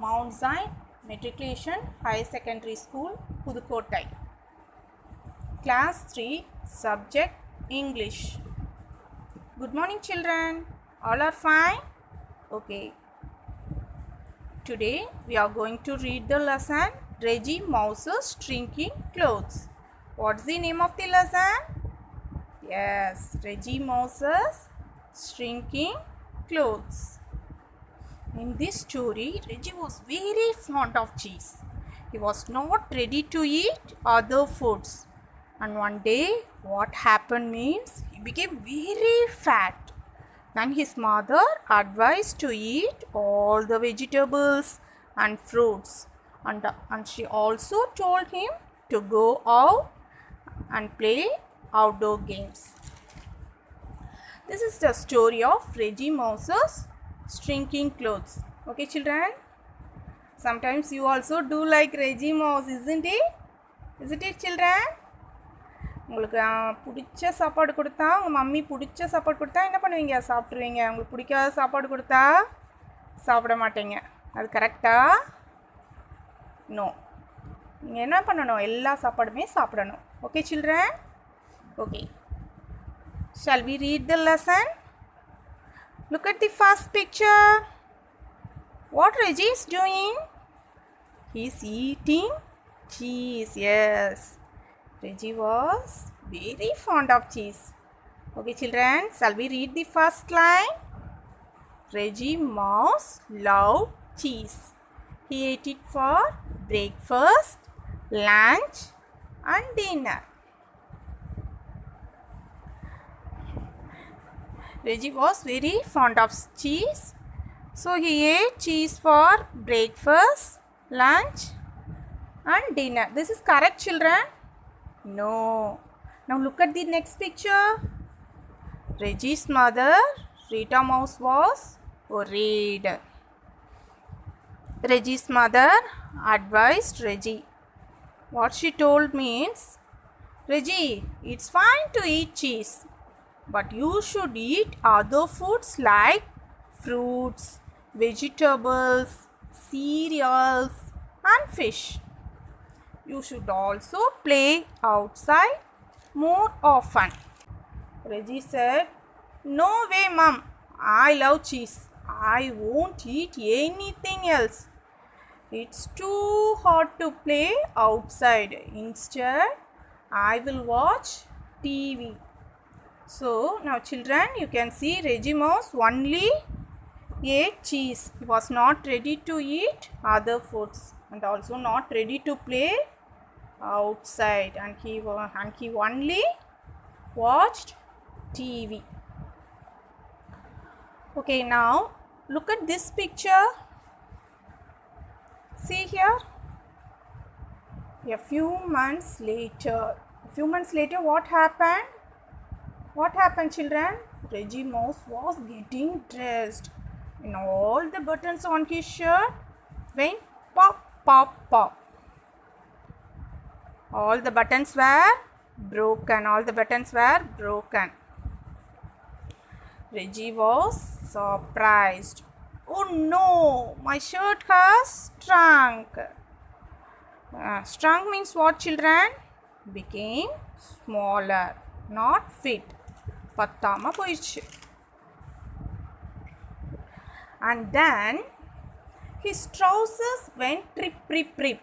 Mount Zion Matriculation Higher Secondary School, Pudukottai. Class 3, Subject English. Good morning, children. All are fine? Okay. Today we are going to read the lesson Reggie Mouse's Shrinking Clothes. What's the name of the lesson? Yes, Reggie Mouse's Shrinking Clothes. In this story, Reggie was very fond of cheese. He was not ready to eat other foods. And one day, what happened means he became very fat. Then his mother advised to eat all the vegetables and fruits. And she also told him to go out and play outdoor games. This is the story of Reggie Mouse's Shrinking Clothes. Okay, children? Sometimes you also do like Reggie Mouse, isn't it? Isn't it, children? உங்களுக்கு பிடிச்ச சாப்பாடு கொடுத்தா உங்கள் mummy பிடிச்ச சாப்பாடு கொடுத்தா என்ன பண்ணுவீங்க? சாப்பிட்ருவீங்க. உங்களுக்கு பிடிக்காத சாப்பாடு கொடுத்தா சாப்பிட மாட்டீங்க. அது கரெக்டா? நோ. நீங்கள் என்ன பண்ணணும்? எல்லா சாப்பாடுமே சாப்பிடணும். Okay, children? Okay. Shall we read the lesson? Look at the first picture. What Reggie is doing? He is eating cheese. Yes. Reggie was very fond of cheese. Okay, children, shall we read the first line? Reggie Mouse loved cheese. He ate it for breakfast, lunch, and dinner. Reggie was very fond of cheese. So he ate cheese for breakfast, lunch, and dinner. This is correct, children? No. Now look at the next picture. Reggie's mother, Rita Mouse, was worried. Reggie's mother advised Reggie. What she told means, Reggie, it's fine to eat cheese, but you should eat other foods like fruits, vegetables, cereals, and fish. You should also play outside more often. Reggie said, No way, Mom. I love cheese. I won't eat anything else. It's too hot to play outside. Instead, I will watch TV. So, now children, you can see Reggie Mouse only ate cheese. He was not ready to eat other foods and also not ready to play outside, and he only watched TV. Okay, now look at this picture. See here. A few months later, what happened? What happened, children? Reggie Mouse was getting dressed, and all the buttons on his shirt went pop, pop, pop. All the buttons were broken. Reggie was surprised. Oh no, my shirt has shrunk. Shrunk means what, children? Became smaller, not fit. பத்தாம போயிடுச்சு. And then his trousers went rip, rip, rip.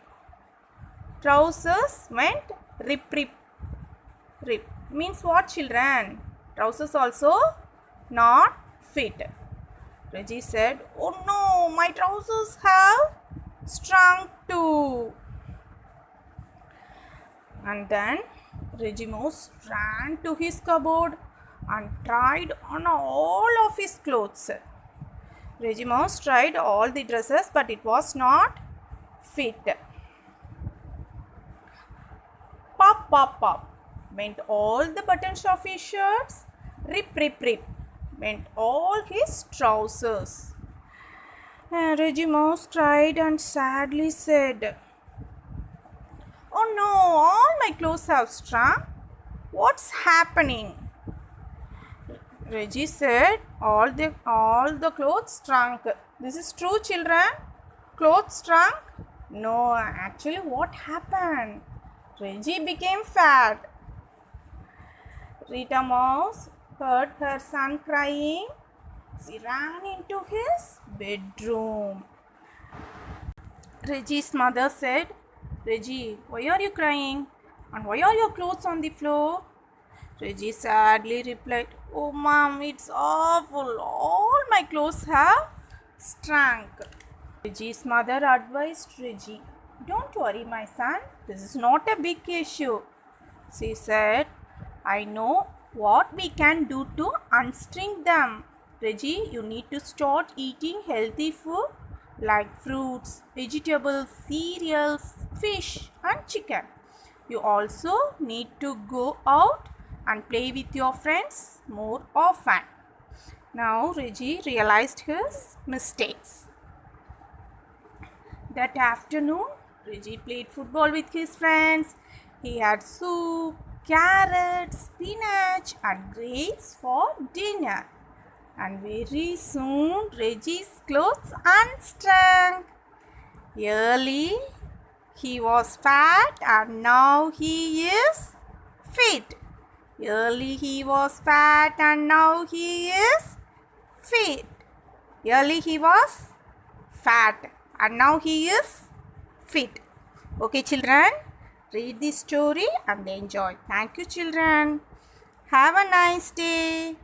Trousers went rip, rip, rip. Means what, children? Trousers also not fit. Reggie said, Oh no, my trousers have shrunk too. And then Reggie Mouse ran to his cupboard and tried on all of his clothes. Reggie Mouse tried all the dresses, but it was not fit. Pop, pop, pop went all the buttons of his shirts. Rip, rip, rip went all his trousers. Reggie Mouse cried and sadly said, Oh no, all my clothes have shrunk. What's happening? Reggie said, all the clothes shrunk. This is true, children? clothes shrunk? No, actually, what happened? Reggie became fat. Rita Mouse heard her son crying. She ran into his bedroom. Reggie's mother said, Reggie, why are you crying? And why are your clothes on the floor? Reggie sadly replied, Oh, mom, it's awful. All my clothes have shrunk. Reggie's mother advised Reggie, Don't worry, my son. This is not a big issue. She said, I know what we can do to unstring them. Reggie, you need to start eating healthy food like fruits, vegetables, cereals, fish, and chicken. You also need to go out and play with your friends more often. Now, Reggie realized his mistakes. That afternoon, Reggie played football with his friends. He had soup, carrots, spinach, and grapes for dinner. And very soon, Reggie's clothes unshrunk. Early, he was fat, and now he is fit. Early, he was fat, and now he is fit. Early, he was fat, and now he is fit. Okay, children, read this story and enjoy. Thank you, children. Have a nice day.